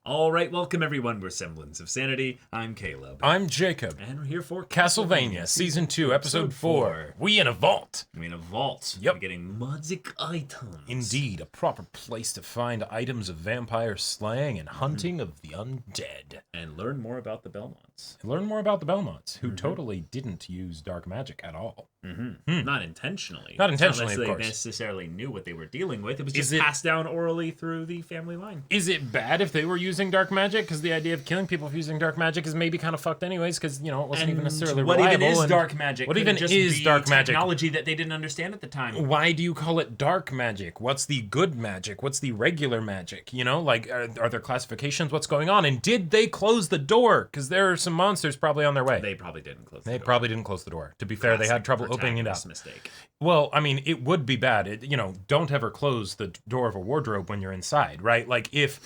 All right, welcome everyone. We're Semblance of Sanity. I'm Caleb. I'm Jacob. And we're here for Castlevania, Season 2, Episode 4. We in a vault. We in a vault. Yep. We're getting magic items. Indeed, a proper place to find items of vampire slaying and hunting of the undead. And learn more about the Belmonts. Learn more about the Belmonts, who totally didn't use dark magic at all. Not intentionally. Not intentionally, Not of they course. necessarily knew what they were dealing with. It was just Is it- passed down orally through the family line. Is it bad if they were using dark magic? Because the idea of killing people for using dark magic is maybe kind of fucked anyways, because, you know, it wasn't even necessarily what reliable. even is and dark magic? What Could even it just is be dark magic? technology that they didn't understand at the time. Why do you call it dark magic? What's the good magic? What's the regular magic? You know, like, are there classifications? What's going on? And did they close the door? Because there are some monsters probably on their way. They probably didn't close the They door. probably didn't close the door. To be fair, they had trouble opening it up. Protagonist mistake. Well, I mean, it would be bad. You know, don't ever close the door of a wardrobe when you're inside, right? Like, if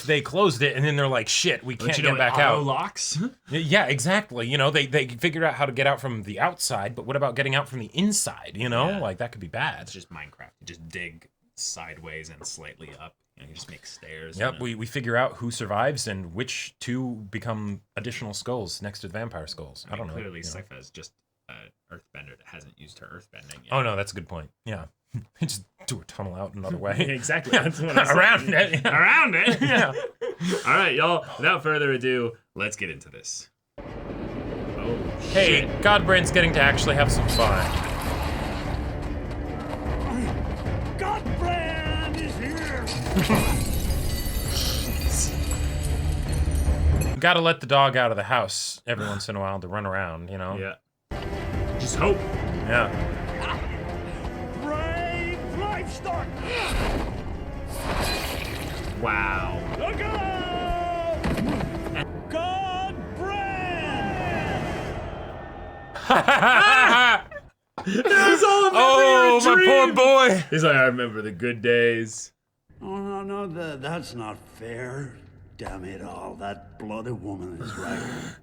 they closed it and then they're like, shit, we can't get back out. Locks? Yeah, exactly. You know, they figured out how to get out from the outside, but what about getting out from the inside? You know, Yeah. like that could be bad. It's just Minecraft. You just dig sideways and slightly up. You know, you just make stairs. Yep, and, we figure out who survives and which two become additional skulls next to the vampire skulls. I don't know. Clearly, you know. Sypha is just an earthbender that hasn't used her earthbending yet. Oh no, that's a good point. Yeah, just do a tunnel out another way. Exactly. That's what I'm Around saying. it. Around it. Yeah. All right, y'all. Without further ado, let's get into this. Oh, Hey, shit. Godbrand's getting to actually have some fun. Godbrand is here! Gotta let the dog out of the house every once in a while to run around, you know? Yeah. Just hope. Yeah. Brave livestock! Wow. Look out! Godbrand! That's all I Oh, my poor boy! He's like, I remember the good days. Oh, no, that's not fair. Damn it all, that bloody woman is right.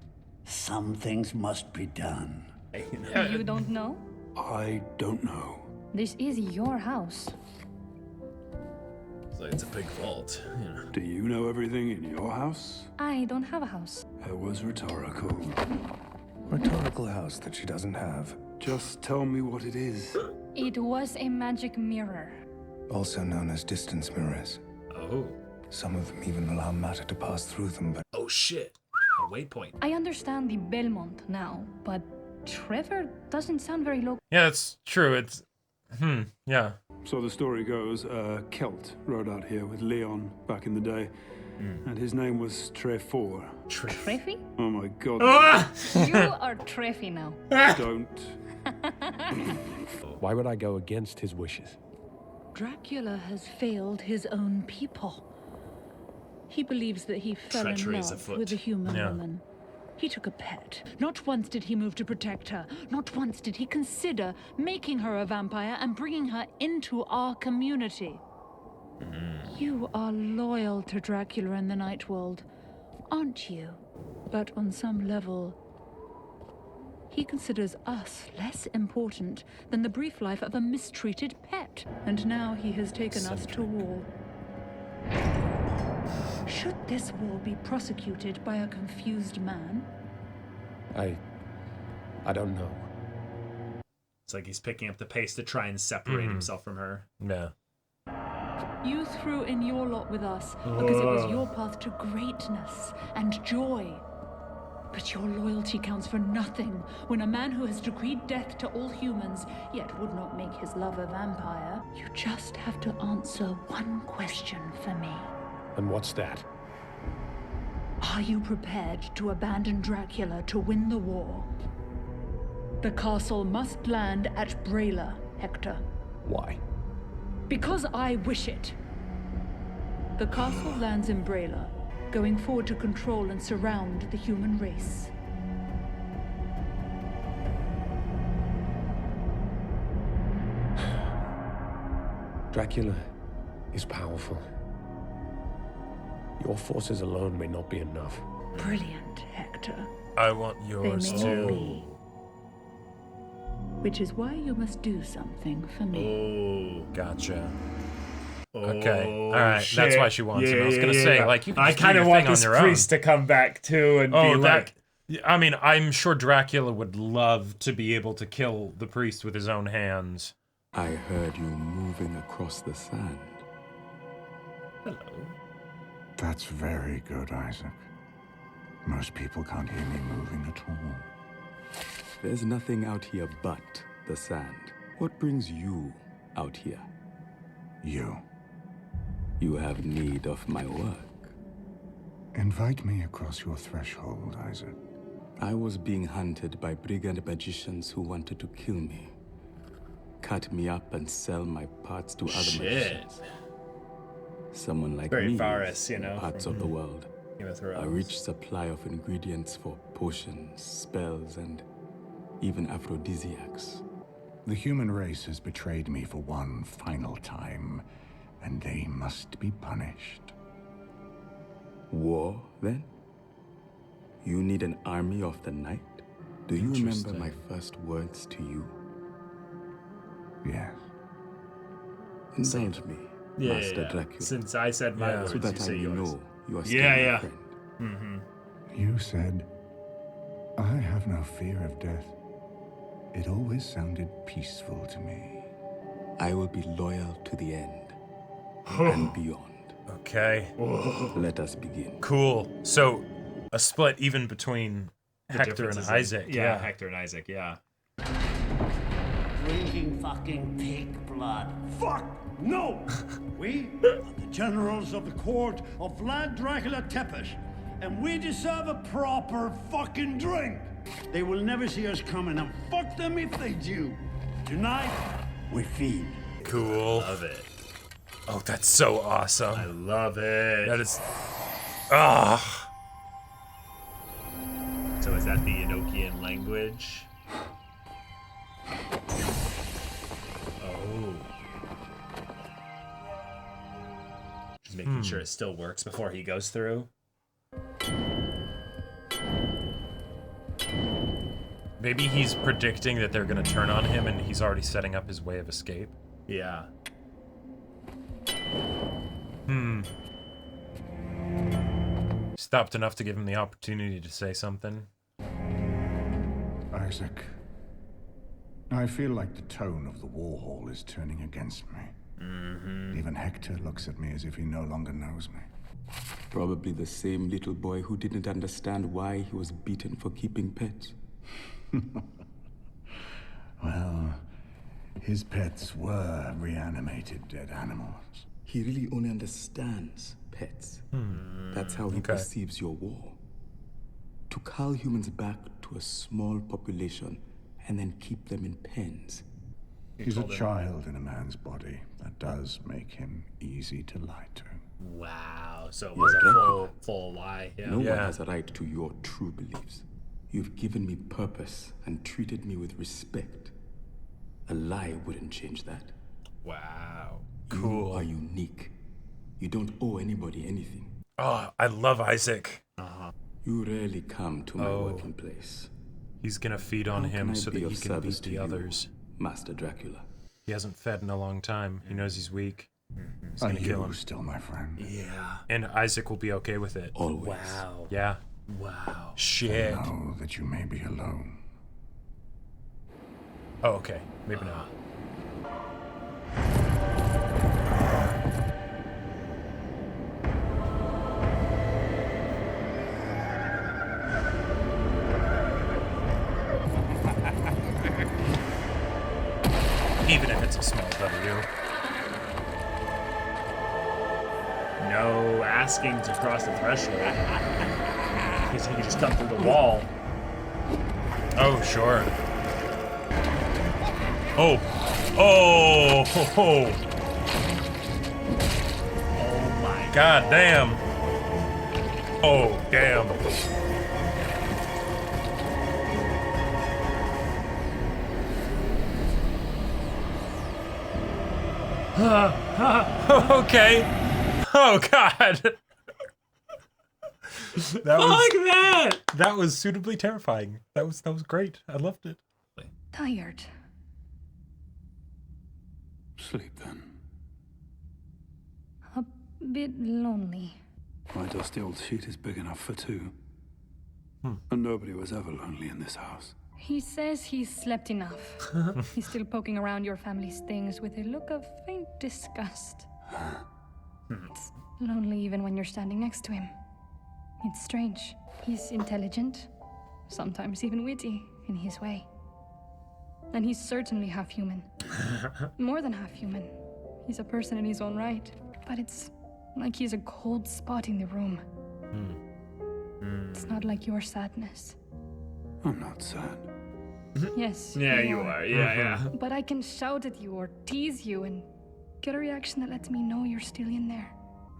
Some things must be done. You don't know? I don't know. This is your house. It's like, it's a big vault. You know. Do you know everything in your house? I don't have a house. It was rhetorical. Rhetorical house that she doesn't have, Just tell me what it is. It was a magic mirror. also known as distance mirrors. Oh. Some of them even allow matter to pass through them, but Oh, shit. A waypoint. I understand the Belmont now, but Trevor doesn't sound very local. Yeah, that's true. It's, yeah. So the story goes, a Celt rode out here with Leon back in the day, and his name was Trefor. Treffy? Oh my god, You are Treffy now. don't. Why would I go against his wishes? Dracula has failed his own people. He believes that he fell Treachery in is love afoot. with a human Yeah. woman. He took a pet. Not once did he move to protect her. Not once did he consider making her a vampire and bringing her into our community. You are loyal to Dracula and the Night World, aren't you? But on some level, he considers us less important than the brief life of a mistreated pet. And now he has taken us to war. Should this war be prosecuted by a confused man? I don't know. It's like he's picking up the pace to try and separate himself from her. Yeah. You threw in your lot with us because it was your path to greatness and joy. But your loyalty counts for nothing when a man who has decreed death to all humans, yet would not make his love a vampire. You just have to answer one question for me. And what's that? Are you prepared to abandon Dracula to win the war? The castle must land at Brayla, Hector. Why? Because I wish it. The castle lands in Brayla, going forward to control and surround the human race. Dracula is powerful. Your forces alone may not be enough. Brilliant, Hector. I want They yours may too. not be. Which is why you must do something for me. Oh. Gotcha. Okay. All right. That's why she wants him. I was gonna say, like, you can I just do kind your of want thing on this your priest to come back too and own. be like, I mean, I'm sure Dracula would love to be able to kill the priest with his own hands. I heard you moving across the sand. hello. That's very good, Isaac. Most people can't hear me moving at all. There's nothing out here but the sand. What brings you out here? You. You have need of my work. Invite me across your threshold, Isaac. I was being hunted by brigand magicians who wanted to kill me. Cut me up and sell my parts to other magicians. Someone like Very me Varys, you in know, parts from of the world. Game of Thrones. A rich supply of ingredients for potions, spells, and even aphrodisiacs. The human race has betrayed me for one final time, and they must be punished. War, then? You need an army of the night? Do you remember my first words to you? Yes. Indulge me, Master yeah. Dracula, Since I said my words, so that you I say may yours. know you are still Yeah, my friend. You said, I have no fear of death. It always sounded peaceful to me. I will be loyal to the end and beyond. Okay. Let us begin. Cool. So, a split even between The Hector and differences in- Isaac. Yeah, Hector and Isaac, yeah. Drinking fucking pig blood. Fuck! No! We are the generals of the court of Vlad Dracula Tepesh, and we deserve a proper fucking drink. They will never see us coming, and fuck them if they do. Tonight, we feed. Cool. Love it. Oh, that's so awesome. I love it. That is. Ah. So is that the Enochian language? Oh. Just making sure it still works before he goes through. Maybe he's predicting that they're gonna turn on him, and he's already setting up his way of escape. Yeah. Stopped enough to give him the opportunity to say something. Isaac, I feel like the tone of the war hall is turning against me. Even Hector looks at me as if he no longer knows me. Probably the same little boy who didn't understand why he was beaten for keeping pets. Well, his pets were reanimated dead animals. He really only understands pets. That's how he perceives your war. To cull humans back to a small population and then keep them in pens. He's a child in a man's body. That does make him easy to lie to. Wow. So it was a full lie. Yeah. No one has a right to your true beliefs. You've given me purpose and treated me with respect. A lie wouldn't change that. Wow. You are unique. You don't owe anybody anything. Oh, I love Isaac. You rarely come to my working place. He's gonna feed on How him can I so be that of he can service beat to the you, others. Master Dracula? He hasn't fed in a long time. He knows he's weak. He's Are gonna kill you him. still my friend? Yeah. And Isaac will be okay with it. Always. Wow. Yeah. Wow. Shit. Know that you may be alone. Oh, okay. Maybe not. Even if it's a small W. No asking to cross the threshold. Because he could just come through the wall. Oh, sure. Oh. Oh. Ho, ho. Oh my God damn. Oh, damn. Okay. Oh, God. That was suitably terrifying. That was great. I loved it. Tired. Sleep then. bit lonely. My dusty old sheet is big enough for two. And nobody was ever lonely in this house. He says he's slept enough. He's still poking around your family's things with a look of faint disgust. It's lonely even when you're standing next to him. It's strange. He's intelligent, sometimes even witty in his way. And he's certainly half human. More than half human. He's a person in his own right. But it's like he's a cold spot in the room. It's not like your sadness. I'm not sad. Yes. Yeah, you are. Yeah. But I can shout at you or tease you and get a reaction that lets me know you're still in there.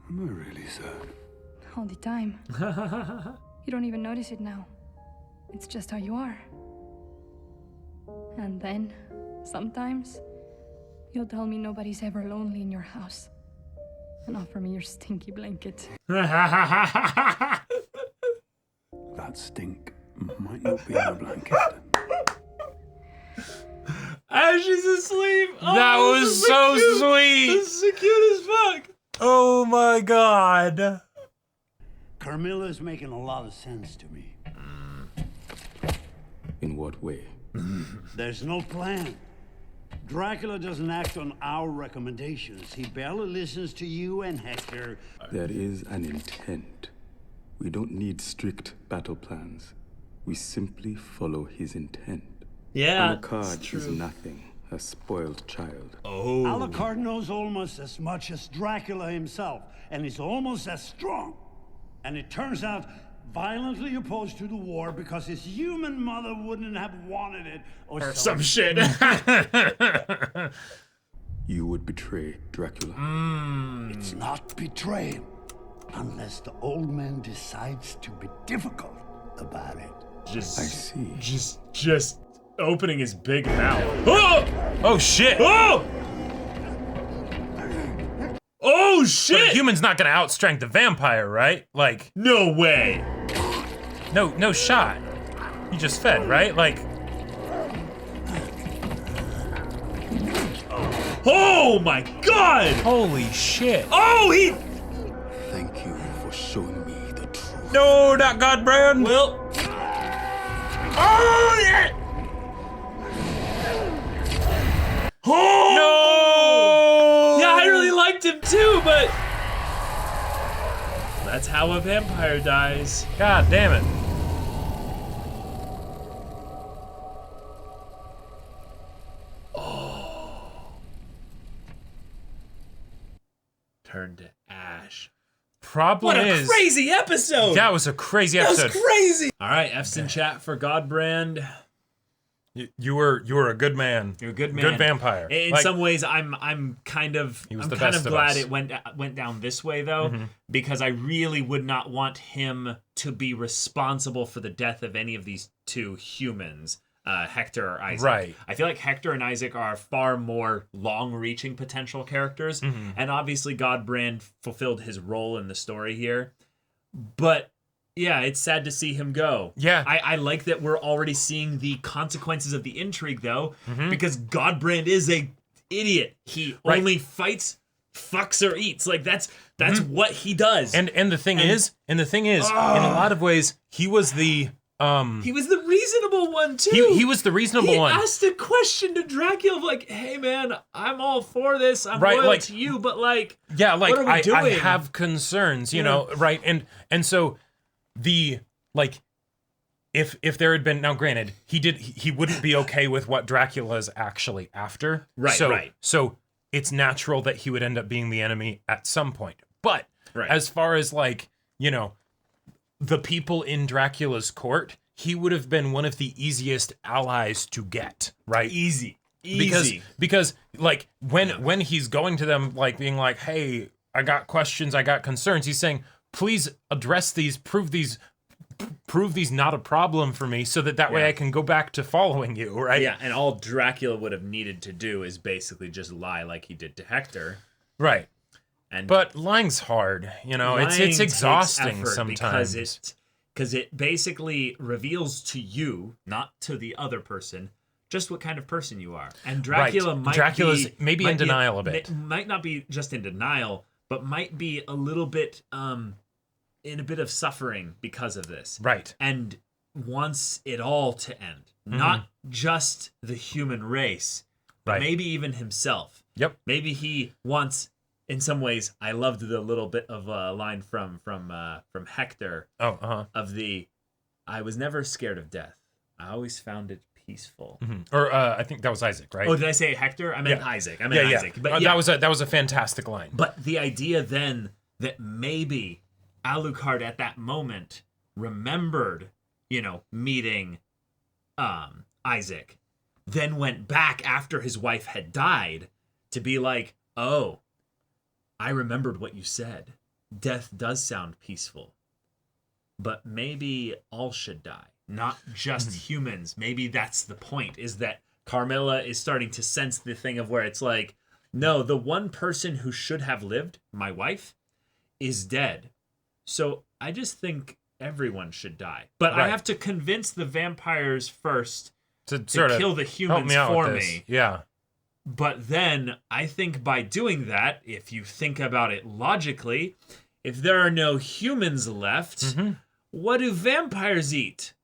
Am I really sad? All the time. You don't even notice it now. It's just how you are. And then, sometimes, you'll tell me nobody's ever lonely in your house. And offer me your stinky blanket. That stink might not be in a blanket. As she's asleep. Oh, That was so sweet. This is so cute as fuck. Oh my god. Carmilla's making a lot of sense to me. In what way? There's no plan. Dracula doesn't act on our recommendations. He barely listens to you and Hector. There is an intent. We don't need strict battle plans. We simply follow his intent. Yeah, Alucard is nothing, a spoiled child. Oh. Alucard knows almost as much as Dracula himself, and he's almost as strong. And it turns out violently opposed to the war because his human mother wouldn't have wanted it, or Some shit. You would betray Dracula. It's not betrayal unless the old man decides to be difficult about it. I see. Just opening his big mouth. Oh! Oh shit. Oh! Oh But a shit! human's not gonna outstrength the vampire, right? Like, No way. no shot. You just fed, right? Like, Oh my god! holy shit. Oh, he. Thank you for showing me the truth. No, not Godbrand. Well. Oh yeah. Oh No. yeah, I really liked him too, but that's how a vampire dies. God damn it. Turned to ash. Problem What a is, crazy episode! that was a crazy That episode. was crazy. All right, F's in chat for Godbrand. You were a good man. You're a good man. Good vampire. In Like, some ways, I'm kind of was I'm the kind best of of glad us. it went down this way though, because I really would not want him to be responsible for the death of any of these two humans, Hector or Isaac. Right. I feel like Hector and Isaac are far more long-reaching potential characters, and obviously Godbrand fulfilled his role in the story here, but. Yeah, it's sad to see him go. Yeah. I like that we're already seeing the consequences of the intrigue, though, because Godbrand is a idiot. He only fights, fucks, or eats. Like that's what he does. and the thing is, in a lot of ways, he was the he was the reasonable one too. he was the reasonable one. He asked a question to Dracula, like, "Hey man, I'm all for this. I'm Right, loyal like- to you, but like, Yeah, like what are we I doing?" have concerns, you know, right? And so the like if there had been, now granted, he wouldn't be okay with what Dracula's actually after. Right. So it's natural that he would end up being the enemy at some point. But as far as like, you know, the people in Dracula's court, he would have been one of the easiest allies to get, right? Easy. Because like when he's going to them, like being like, "Hey, I got questions, I got concerns," he's saying, "Please address these, prove these not a problem for me, so that way I can go back to following you," right? Yeah, and all Dracula would have needed to do is basically just lie like he did to Hector. Right. And But lying's hard, you know. lying It's takes exhausting effort sometimes. because it basically reveals to you, not to the other person, just what kind of person you are. And Dracula Dracula's maybe in might be denial a bit. Might not be just in denial, but might be a little bit in a bit of suffering because of this. Right. And wants it all to end. Not just the human race, but Right. maybe even himself. Yep. Maybe he wants, in some ways, I loved the little bit of a line from Hector of the, I was never scared of death. I always found it peaceful. Or I think that was Isaac, right? Oh, did I say Hector? I meant Isaac. I meant Isaac. But that was a fantastic line. But the idea then that maybe Alucard at that moment remembered, meeting Isaac, then went back after his wife had died to be like, oh, I remembered what you said. Death does sound peaceful. But maybe all should die, not just humans. Maybe that's the point, is that Carmilla is starting to sense the thing of where it's like, no, the one person who should have lived, my wife, is dead. So I just think everyone should die. But I have to convince the vampires first to kill the humans for me. Yeah. But then I think by doing that, if you think about it logically, if there are no humans left, what do vampires eat?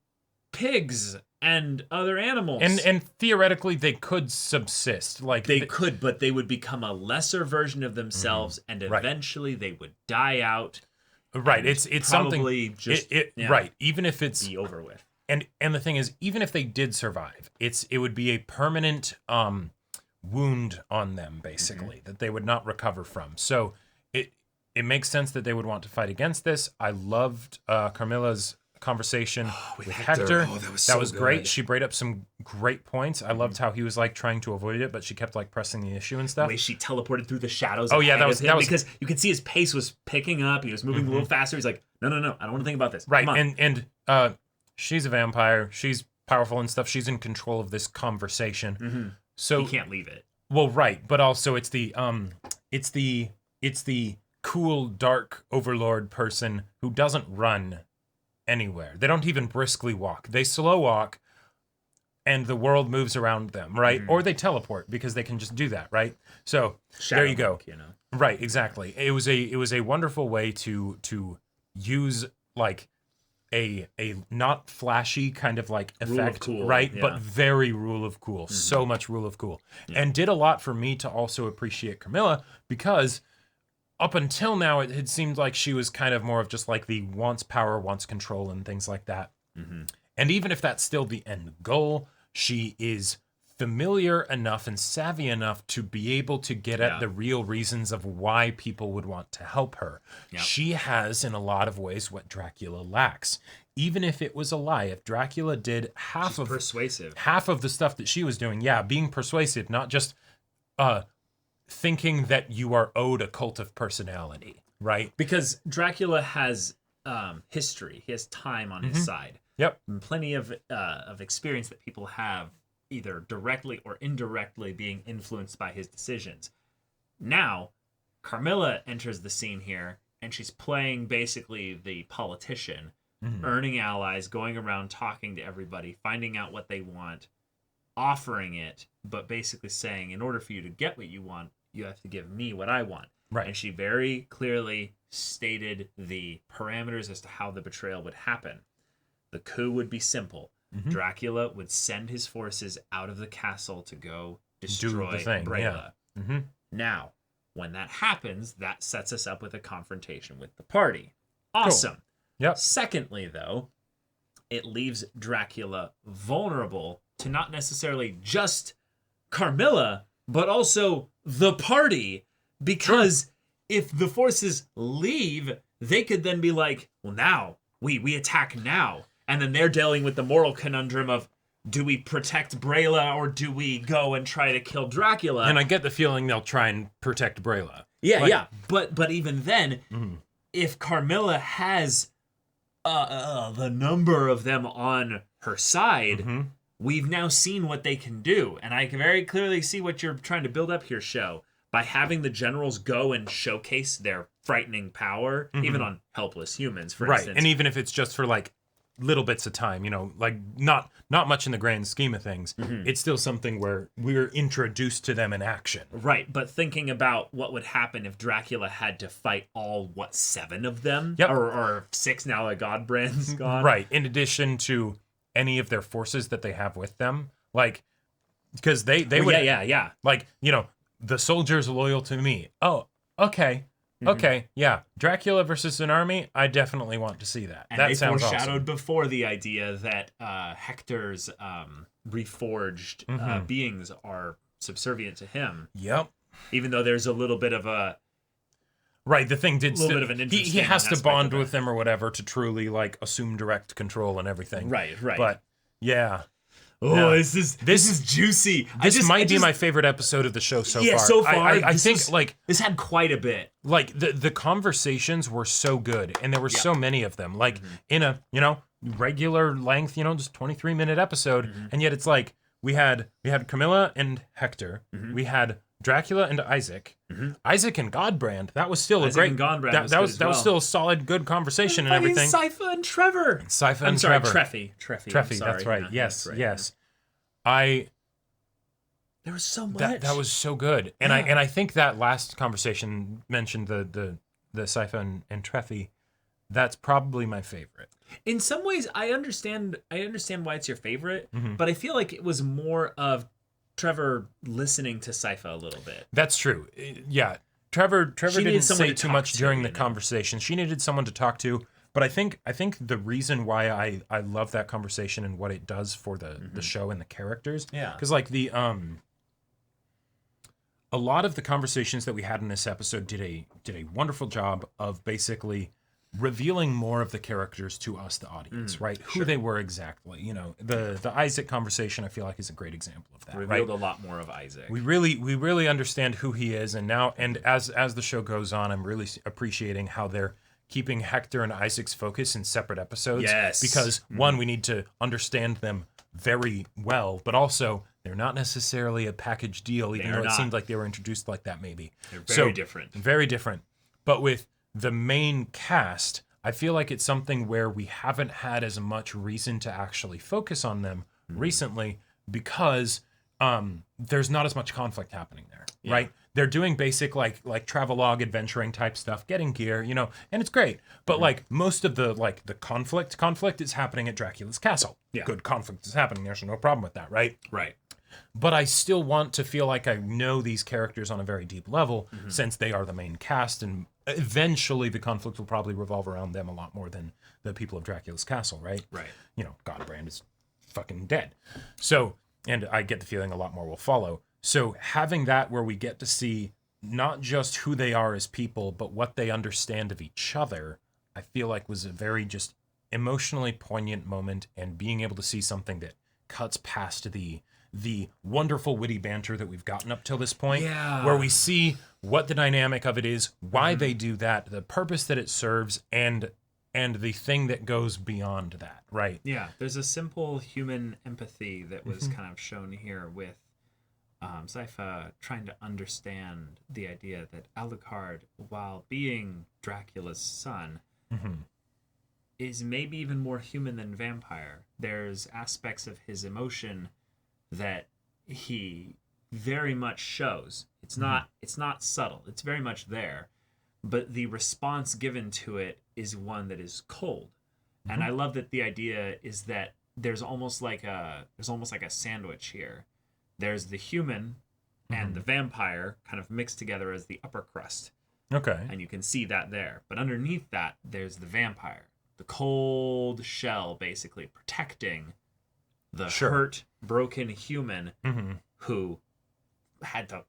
Pigs and other animals. And theoretically they could subsist. Like they could, but they would become a lesser version of themselves, and eventually they would die out. Right. It's something right. Even if it's be over with. And the thing is, even if they did survive, it would be a permanent wound on them, basically, that they would not recover from. So it makes sense that they would want to fight against this. I loved Carmilla's conversation with Hector. Oh, that was great. She brought up some great points. I loved how he was like trying to avoid it, but she kept like pressing the issue and stuff. The way she teleported through the shadows. Oh yeah, that was because you could see his pace was picking up. He was moving a little faster. He's like, no, I don't want to think about this. Right, and she's a vampire. She's powerful and stuff. She's in control of this conversation. So you can't leave it. Well, right, but also it's the cool dark overlord person who doesn't run anywhere. They don't even briskly walk. They slow walk, and the world moves around them, right? Or they teleport because they can just do that, right? So there you go. Right, exactly. It was a wonderful way to use like a not flashy kind of like effect, cool, right? But very rule of cool. So much rule of cool. And did a lot for me to also appreciate Carmilla, because up until now it had seemed like she was kind of more of just like the wants power, wants control, and things like that. And even if that's still the end goal, she is familiar enough and savvy enough to be able to get at the real reasons of why people would want to help her. She has, in a lot of ways, what Dracula lacks. Even if it was a lie, if Dracula did half of the stuff that she was doing, being persuasive, not just thinking that you are owed a cult of personality, right? Because Dracula has history. He has time on his side. Yep. And plenty of experience that people have, either directly or indirectly being influenced by his decisions. Now, Carmilla enters the scene here, and she's playing basically the politician, earning allies, going around talking to everybody, finding out what they want, offering it, but basically saying, in order for you to get what you want, you have to give me what I want. Right. And she very clearly stated the parameters as to how the betrayal would happen. The coup would be simple. Dracula would send his forces out of the castle to go destroy Brela. Now, when that happens, that sets us up with a confrontation with the party. Awesome. Cool. Yep. Secondly, though, it leaves Dracula vulnerable to not necessarily just Carmilla, but also the party. Because if the forces leave, they could then be like, well, now, we attack now. And then they're dealing with the moral conundrum of, do we protect Brela or do we go and try to kill Dracula? And I get the feeling they'll try and protect Brela. But even then, if Carmilla has the number of them on her side, we've now seen what they can do. And I can very clearly see what you're trying to build up here, show. By having the generals go and showcase their frightening power, even on helpless humans, for instance. And even if it's just for like little bits of time, you know, like not much in the grand scheme of things. It's still something where we're introduced to them in action. Right, but thinking about what would happen if Dracula had to fight all, 7 of them? Yep. Or 6 now that Godbrand's gone? Right, in addition to any of their forces that they have with them. Like, because they would... Yeah. Like, you know, the soldiers loyal to me. Oh, okay. Okay, yeah. Dracula versus an army, I definitely want to see that. And that they sounds foreshadowed awesome. before the idea that Hector's reforged beings are subservient to him. Yep. Even though there's a little bit of a... Right, the thing did... little bit of an he interesting has to aspect bond of it. with them or whatever to truly, like, assume direct control and everything. Right. But, yeah. Oh, Yeah. this is juicy. This might be my favorite episode of the show so far. Yeah, so far. I think, like... This had quite a bit. Like, the conversations were so good, and there were so many of them. Like, in a, you know, regular length, you know, just 23-minute episode, and yet it's like, we had Camilla and Hector, we had Dracula and Isaac, Isaac and Godbrand. That was still Isaac a great... and Godbrand that was well. still a solid, good conversation and everything. Sypha and Trevor. Sypha I'm and sorry, Trevor. Treffy. Treffy, that's right. Yeah, Yes, that's right, yes. There was so much. That was so good, and I think that last conversation mentioned the Sypha and Treffy. That's probably my favorite. In some ways, I understand why it's your favorite, but I feel like it was more of Trevor listening to Sypha a little bit. That's true. Yeah, Trevor didn't someone say to too talk much to, during the you know? conversation. She needed someone to talk to. But I think the reason why I love that conversation and what it does for the show and the characters, because like a lot of the conversations that we had in this episode did a wonderful job of basically revealing more of the characters to us, the audience, right? Who they were exactly. You know, the Isaac conversation I feel like is a great example of that. Revealed right? a lot more of Isaac. We really understand who he is, and as the show goes on, I'm really appreciating how they're keeping Hector and Isaac's focus in separate episodes. Yes. Because one, we need to understand them very well, but also they're not necessarily a package deal, even though it seemed like they were introduced like that maybe. They're very different. Very different. But with the main cast, I feel like it's something where we haven't had as much reason to actually focus on them recently because there's not as much conflict happening there, right? They're doing basic like travelogue adventuring type stuff, getting gear, you know, and it's great. But like most of the conflict is happening at Dracula's castle. Yeah. Good conflict is happening there, so no problem with that, right? Right. But I still want to feel like I know these characters on a very deep level since they are the main cast, and eventually the conflict will probably revolve around them a lot more than the people of Dracula's castle, right? Right. You know, Godbrand is fucking dead. So, and I get the feeling a lot more will follow. So having that where we get to see not just who they are as people, but what they understand of each other, I feel like was a very just emotionally poignant moment, and being able to see something that cuts past the wonderful witty banter that we've gotten up till this point, where we see what the dynamic of it is, why they do that, the purpose that it serves, and the thing that goes beyond that, right? Yeah, there's a simple human empathy that was kind of shown here with Sypha trying to understand the idea that Alucard, while being Dracula's son, is maybe even more human than vampire. There's aspects of his emotion that he very much shows. It's not subtle. It's very much there, but the response given to it is one that is cold. And I love that the idea is that there's almost like a sandwich here. There's the human and the vampire kind of mixed together as the upper crust. Okay. And you can see that there. But underneath that, there's the vampire. The cold shell, basically, protecting the hurt, broken human who had to,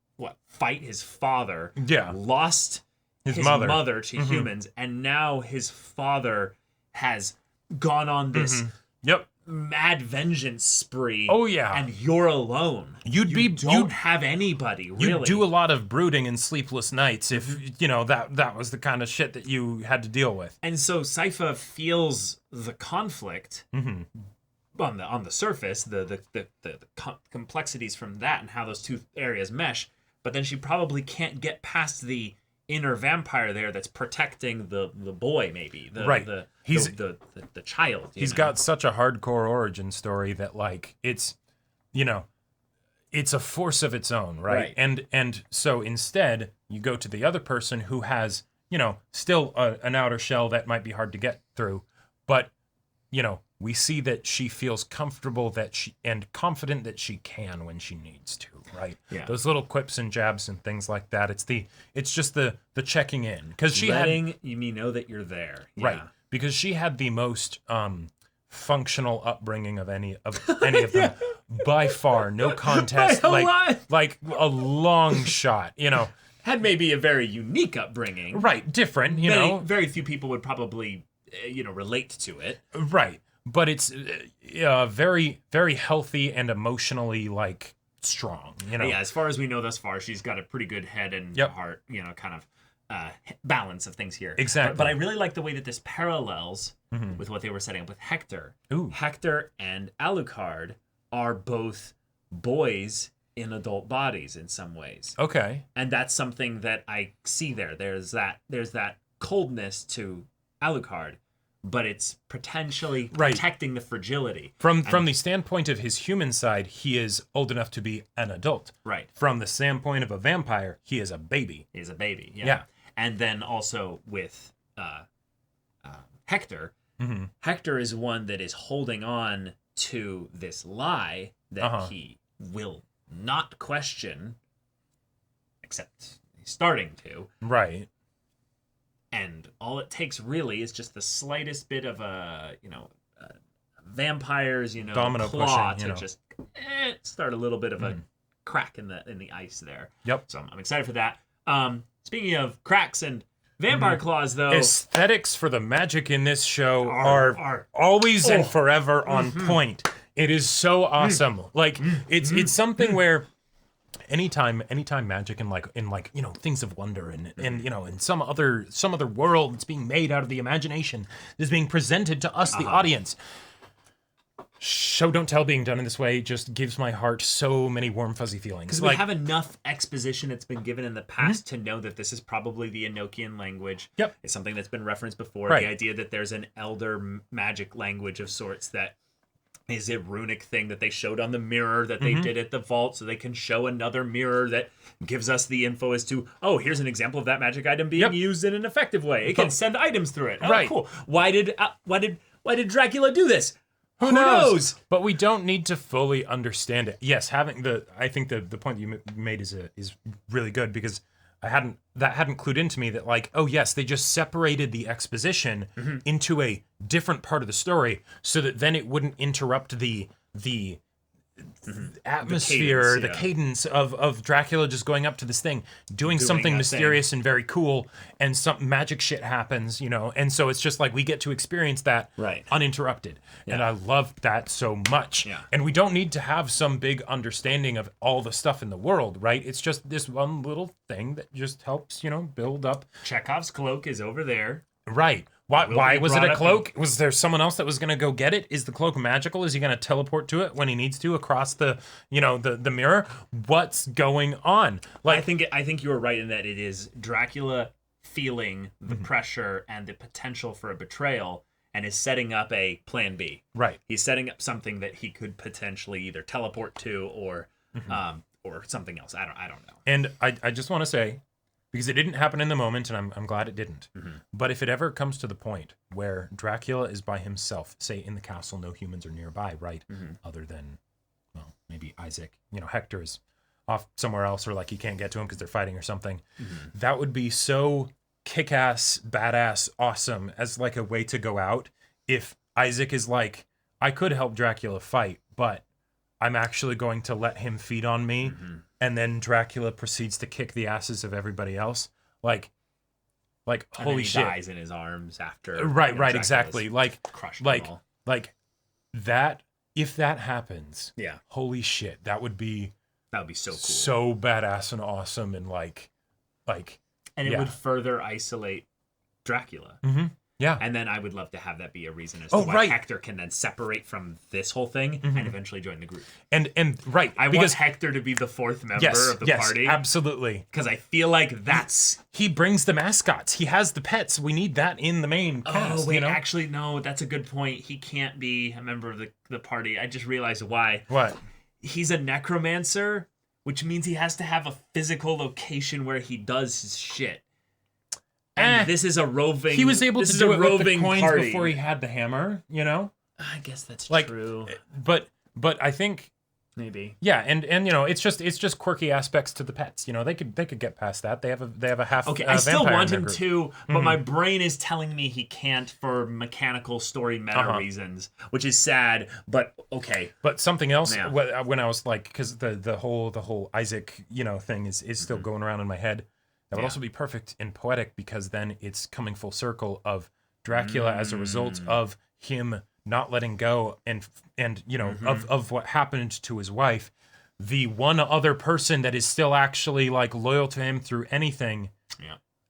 fight his father. Yeah. Lost his mother to humans. And now his father has gone on this mad vengeance spree. Oh yeah. And you're alone. You don't have anybody, really. You'd do a lot of brooding and sleepless nights if you know that was the kind of shit that you had to deal with. And so Sypha feels the conflict on the surface, the complexities from that and how those two areas mesh, but then she probably can't get past the inner vampire there that's protecting the boy, maybe Right. the child. He's got such a hardcore origin story that like it's, you know, it's a force of its own, right? And so instead you go to the other person who has, you know, still an outer shell that might be hard to get through, but you know, we see that she feels comfortable that she and confident that she can when she needs to, right? Yeah. Those little quips and jabs and things like that. It's just the checking in because she letting me know that you're there, right? Because she had the most functional upbringing of any of them by far, no contest, like a long shot, you know. Had maybe a very unique upbringing, right? Different, you know. Very few people would probably, relate to it, right? But it's very, very healthy and emotionally like strong, you know. Yeah, as far as we know thus far, she's got a pretty good head and heart, kind of balance of things here. Exactly. But I really like the way that this parallels with what they were setting up with Hector. Ooh. Hector and Alucard are both boys in adult bodies in some ways. Okay. And that's something that I see there. There's that coldness to Alucard, but it's potentially protecting the fragility. From the standpoint of his human side, he is old enough to be an adult. Right. From the standpoint of a vampire, he is a baby. He's a baby, Yeah. And then also with Hector, Hector is one that is holding on to this lie that he will not question, except he's starting to. Right. And all it takes really is just the slightest bit of vampire's, domino claw pushing, to just start a little bit of a crack in the ice there. Yep. So I'm excited for that. Speaking of cracks and vampire claws, though, aesthetics for the magic in this show are always and forever on point. It is so awesome. Like it's something where anytime magic and things of wonder and in some other world that's being made out of the imagination is being presented to us, the audience. Show don't tell being done in this way just gives my heart so many warm fuzzy feelings. Because we have enough exposition that's been given in the past to know that this is probably the Enochian language. Yep. It's something that's been referenced before. Right. The idea that there's an elder magic language of sorts that is a runic thing that they showed on the mirror that they did at the vault, so they can show another mirror that gives us the info as to, oh, here's an example of that magic item being used in an effective way. It can send items through it. Oh, right. Cool. Why did Dracula do this? Who knows? But we don't need to fully understand it. Yes, I think the point you made is really good because that hadn't clued into me that like, oh yes, they just separated the exposition into a different part of the story so that then it wouldn't interrupt the atmosphere, the cadence of Dracula just going up to this thing, doing something mysterious and very cool, and some magic shit happens, and so it's just like we get to experience that uninterrupted. And I love that so much. And we don't need to have some big understanding of all the stuff in the world, right? It's just this one little thing that just helps, build up. Chekhov's cloak is over there. Right. Why was it a cloak? Was there someone else that was going to go get it? Is the cloak magical? Is he going to teleport to it when he needs to across the mirror? What's going on? Like I think you were right in that it is Dracula feeling the pressure and the potential for a betrayal and is setting up a plan B. Right. He's setting up something that he could potentially either teleport to or something else. I don't know. And I just want to say, because it didn't happen in the moment, and I'm glad it didn't. But if it ever comes to the point where Dracula is by himself, say in the castle, no humans are nearby, right? Other than, well, maybe Isaac. Hector is off somewhere else, or like he can't get to him because they're fighting or something. That would be so kick-ass, badass, awesome as like a way to go out. If Isaac is like, I could help Dracula fight, but I'm actually going to let him feed on me. And then Dracula proceeds to kick the asses of everybody else. Like and holy he shit. Dies in his arms after. Right, exactly. Like that. If that happens, holy shit, that would be so cool, so badass and awesome, and like, and it would further isolate Dracula. Yeah. And then I would love to have that be a reason as to why right. Hector can then separate from this whole thing and eventually join the group. And right. I want Hector to be the fourth member of the party. Absolutely. Because I feel like that's... He brings the mascots. He has the pets. We need that in the main cast. Oh, wait, you know? actually, no, that's a good point. He can't be a member of the party. I just realized why. What? He's a necromancer, which means he has to have a physical location where he does his shit. And this is a roving... He was able to do it with the coins party. before he had the hammer, you know? I guess that's like, true. But I think... Maybe. Yeah, and you know, it's just quirky aspects to the pets. You know, they could get past that. They have a half. Okay, I still vampire want in him their to, but my brain is telling me he can't for mechanical story meta reasons, which is sad. But okay. But something else Yeah. when I was like, because the whole Isaac thing is still going around in my head. That would also be perfect and poetic because then it's coming full circle of Dracula as a result of him not letting go and of what happened to his wife. The one other person that is still actually like loyal to him through anything,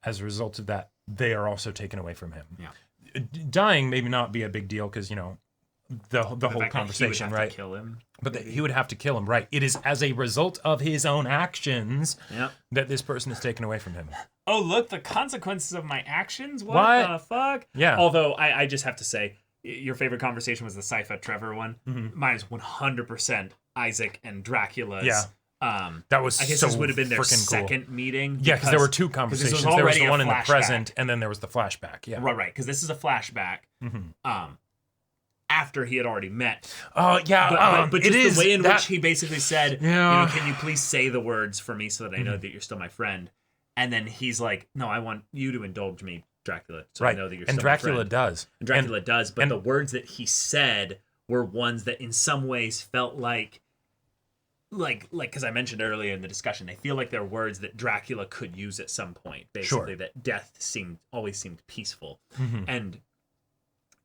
as a result of that, they are also taken away from him. Yeah. Dying maybe not be a big deal because the whole conversation, right? To kill him. But he would have to kill him, right? It is as a result of his own actions that this person is taken away from him. Oh, look, the consequences of my actions? What? The fuck? Yeah. Although, I just have to say, your favorite conversation was the Sypha Trevor one. Mine is 100% Isaac and Dracula's. Yeah. That was I guess so this would have been their freaking second meeting. Yeah, because there were two conversations. There was the one in the present, and then there was the flashback. Yeah. Right, because this is a flashback. After he had already met. Oh, yeah. But just the way in which he basically said, Yeah. can you please say the words for me so that I know that you're still my friend? And then he's like, no, I want you to indulge me, Dracula, so I know that you're still my friend. And Dracula does. And Dracula does, but the words that he said were ones that in some ways felt like because I mentioned earlier in the discussion, they feel like they're words that Dracula could use at some point. Basically, that death always seemed peaceful. And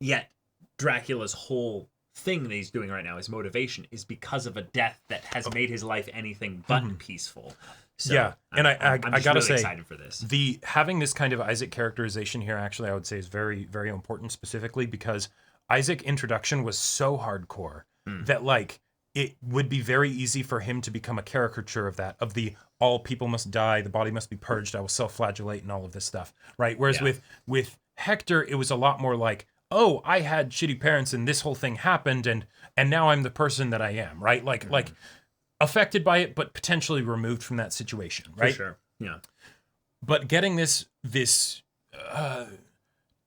yet Dracula's whole thing that he's doing right now, his motivation, is because of a death that has made his life anything but peaceful. So yeah, and I gotta really say, excited for this. Having this kind of Isaac characterization here, actually, I would say is very, very important, specifically because Isaac introduction was so hardcore that like it would be very easy for him to become a caricature of that, of the all people must die, the body must be purged, I will self-flagellate, and all of this stuff, right? Whereas with Hector, it was a lot more like, oh, I had shitty parents and this whole thing happened, and now I'm the person that I am, right? Like affected by it, but potentially removed from that situation, right? For sure. Yeah. But getting this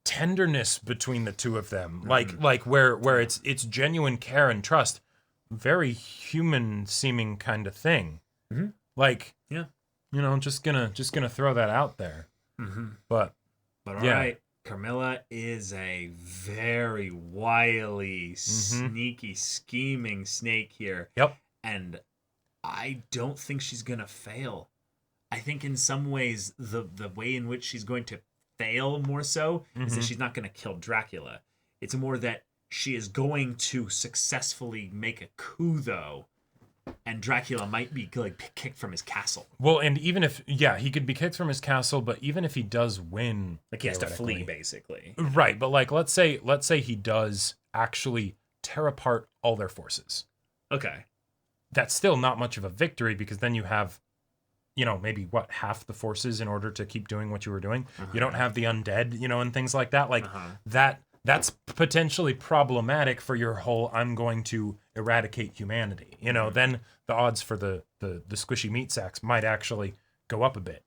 tenderness between the two of them, like where it's genuine care and trust, very human seeming kind of thing. Like, just gonna throw that out there. But all right. Carmilla is a very wily, sneaky, scheming snake here. Yep. And I don't think she's going to fail. I think in some ways, the way in which she's going to fail more so is that she's not going to kill Dracula. It's more that she is going to successfully make a coup, though. And Dracula might be like kicked from his castle. Well, and even if he could be kicked from his castle, but even if he does win, like he has to flee, basically. Right, but like let's say he does actually tear apart all their forces. Okay. That's still not much of a victory because then you have, maybe half the forces in order to keep doing what you were doing. You don't have the undead, and things like that. Like that's potentially problematic for your whole I'm going to eradicate humanity. Then the odds for the squishy meat sacks might actually go up a bit.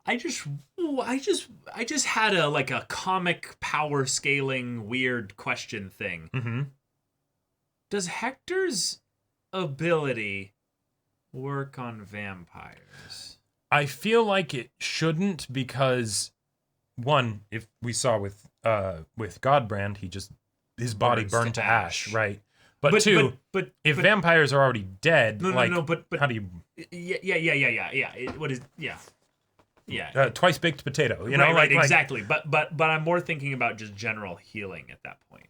I just had a comic power scaling weird question thing. Does Hector's godbrand work on vampires? I feel like it shouldn't because one, if we saw with Godbrand, his body burned to ash, right? But two, if vampires are already dead, but how do you? Yeah. Twice baked potato, right, exactly. But I'm more thinking about just general healing at that point.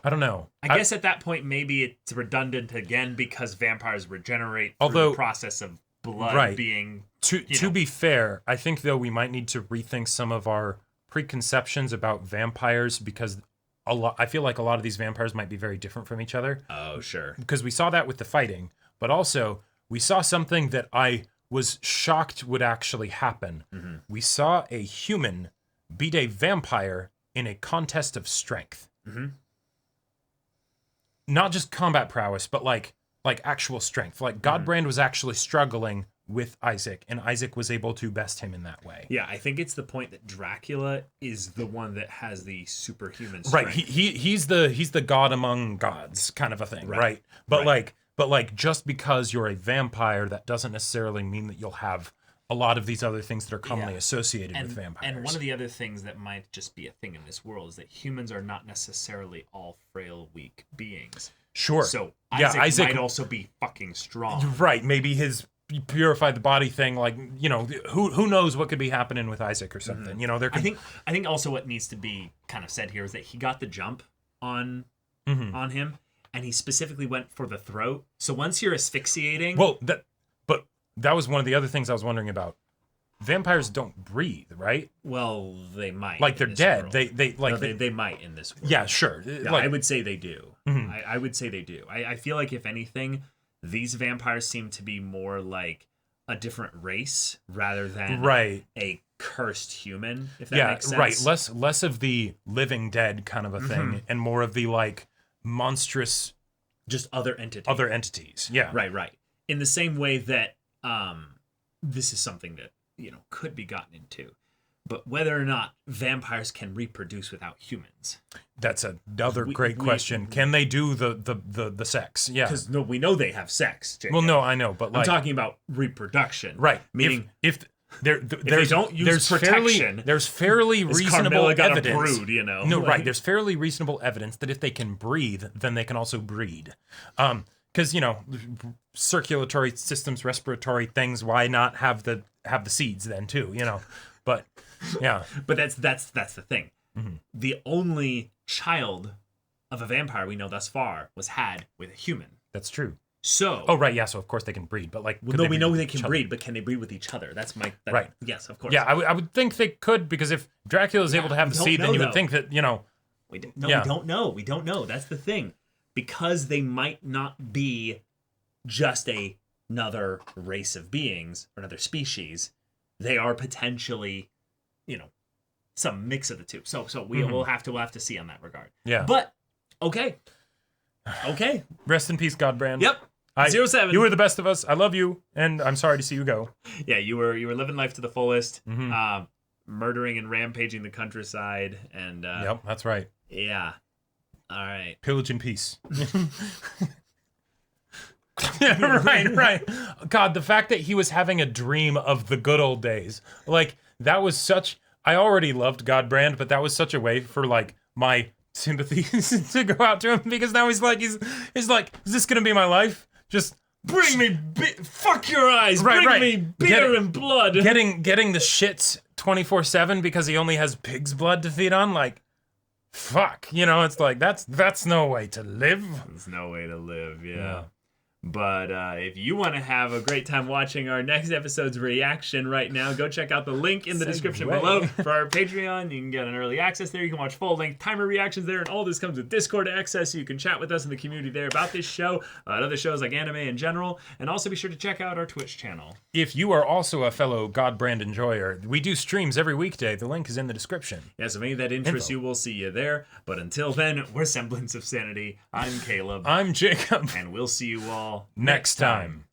I don't know. I guess at that point maybe it's redundant again because vampires regenerate through the process of blood being. To be fair, I think though we might need to rethink some of our preconceptions about vampires because I feel like a lot of these vampires might be very different from each other. Oh, sure. Because we saw that with the fighting, but also we saw something that I was shocked would actually happen. Mm-hmm. We saw a human beat a vampire in a contest of strength. Mm-hmm. Not just combat prowess, but like actual strength. Like Godbrand was actually struggling with Isaac, and Isaac was able to best him in that way. Yeah, I think it's the point that Dracula is the one that has the superhuman strength. Right. He's the god among gods kind of a thing, right? But like just because you're a vampire, that doesn't necessarily mean that you'll have a lot of these other things that are commonly associated with vampires. And one of the other things that might just be a thing in this world is that humans are not necessarily all frail, weak beings. Sure. So yeah, Isaac might also be fucking strong. Right. Maybe his purified the body thing, like, you know, who knows what could be happening with Isaac or something. Mm-hmm. You know, I think also what needs to be kind of said here is that he got the jump on him, and he specifically went for the throat. So once you're asphyxiating, but that was one of the other things I was wondering about. Vampires don't breathe, right? Well, they might. Like they're dead. World. They might in this world. Yeah, sure. Yeah, like, I would say they do. Mm-hmm. I would say they do. I feel like if anything, these vampires seem to be more like a different race rather than a cursed human. If that makes sense. Right. Less of the living dead kind of a thing, and more of the like monstrous, just other entities. Yeah. Right. In the same way that this is something that could be gotten into, but whether or not vampires can reproduce without humans. That's another great question. Can they do the sex? Yeah. Because we know they have sex, Jacob. Well, no, I know, but like, I'm talking about reproduction. Right. Meaning if they don't use protection, there's fairly reasonable evidence. Brood, No, right. There's fairly reasonable evidence that if they can breathe, then they can also breed. Because circulatory systems, respiratory things. Why not have the seeds then too? But yeah. But that's the thing. Mm-hmm. The only child of a vampire we know thus far was had with a human. That's true. So. Oh right, yeah. So of course they can breed, but like. Well, no, we know they can breed, but can they breed with each other? That's right. Yes, of course. Yeah, I would think they could, because if Dracula is able to have the seed, then you would think that we don't know. We don't know. That's the thing, because they might not be just another race of beings or another species. They are potentially, some mix of the two. So we'll have to see on that regard. Yeah. But okay. Rest in peace, Godbrand. Yep. 07. You were the best of us. I love you, and I'm sorry to see you go. Yeah, you were living life to the fullest, murdering and rampaging the countryside, and yep, that's right. Yeah. All right. Pillage in peace. Right. God, the fact that he was having a dream of the good old days, like that was such. I already loved Godbrand, but that was such a way for like my sympathies to go out to him, because now he's like, is this gonna be my life? Just bring me, fuck your eyes, bring me beer and blood. Getting the shits 24/7 because he only has pig's blood to feed on, like. Fuck, it's like that's no way to live. There's no way to live, yeah. But if you want to have a great time watching our next episode's reaction right now, go check out the link in the description below for our Patreon. You can get an early access there. You can watch full-length timer reactions there, and all this comes with Discord access, so you can chat with us in the community there about this show, and other shows like anime in general, and also be sure to check out our Twitch channel. If you are also a fellow Godbrand enjoyer, we do streams every weekday. The link is in the description. Yeah, so if any of that interests you, we'll see you there. But until then, we're Semblance of Sanity. I'm Caleb. I'm Jacob. And we'll see you all next time.